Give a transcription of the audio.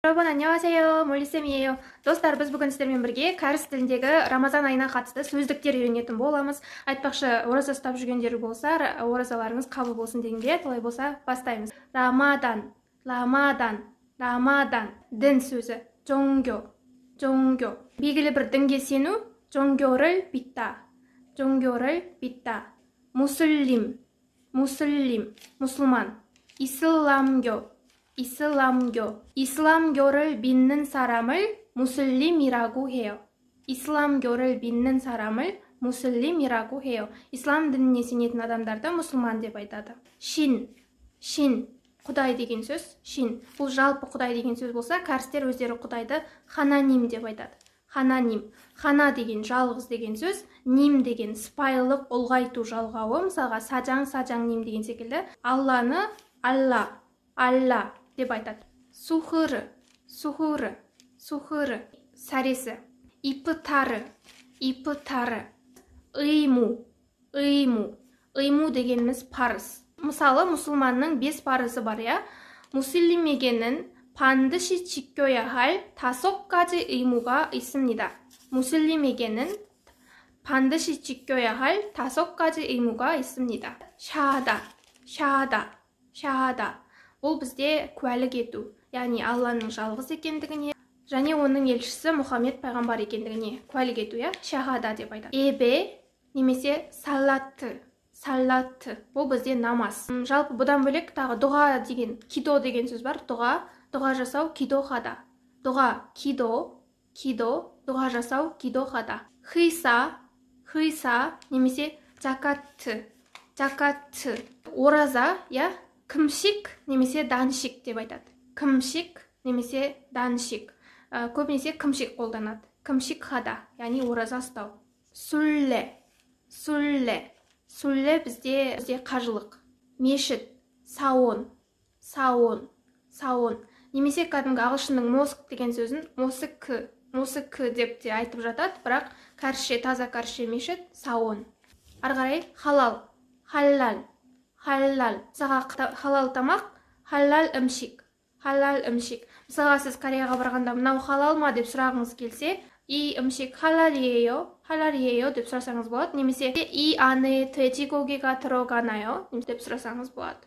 여러분 안녕하세요. 몰리쌤이에요. достар, біз бүгін сіздермен бірге кәріс тіліндегі рамазан айына қатысты сөздіктер үйренетін боламыз. Айтпақшы, ораза ұстап жүргендер болса, оразаларыңыз қабыл болсын дегенге, солай болса бастаймыз. Рамадан, дін сөзі. 종교. Белгілі бір дінге сену, 종교를 믿다. 무슬림, мұсылман. 이슬람교를 믿는 사람을 무슬림이라고 해요. 이슬람교를 믿는 사람을 무슬림이라고 해요. 이슬ам дініне сенетін адамдарды мұсылман деп айтады. Шин, құдай деген сөз. Шин, бұл жалпы құдай деген сөз болса, кәрістер өздері құдайды хананим деп айтады. Хана деген жалғыз деген сөз, ним деген сыпайылық, ұлғайту жалғауы, мысалға сажаң ним деген секілді. Алланы алла деп айтады. Сухыры, сәресі. Ипытары. Ыйму дегеніміз парыз. Мысалы, мұсылманның 5 парызы бар, я? 무슬림에게는 반드시 지켜야 할 5가지 의무가 있습니다. 무슬림에게는 반드시 지켜야 할 5가지 의무가 있습니다. 샤하다. Бұл бізде куәлік ету, яғни Алланың жалғыз екендігіне, және оның елшісі Мұхаммед пайғамбар екендігіне куәлік ету, шахада деп айтады. Эбе немесе салатты. Бұл бізде намаз. Жалпы бұдан бөлек тағы дұға деген, кидо деген сөз бар. Дұға жасау кидохада. Дұға жасау кидохада. Хиса немесе закатты. Ораза, кімшік немесе даншік деп айтады. Кімшік немесе даншік. Көбінесе кімшік қолданады. Кімшік хада, яғни ораза ұстау. Сүлле бізде қажылық. Мешіт, сауын. Немесе кәдімгі ағылшынның моск деген сөзін моск деп те айтып жатады, бірақ таза кәрісше мешіт, сауын. Арғарай халал. Мысалға халал тамақ, халал 음식. Мысалға сіз Кореяға барғанда мынау халал ма деп сұрағыңыз келсе, 이 음식 halal-ие요 деп сұрасаңыз болады. Немесе 이 안에 돼지고기가 들어가나요? деп сұрасаңыз болады.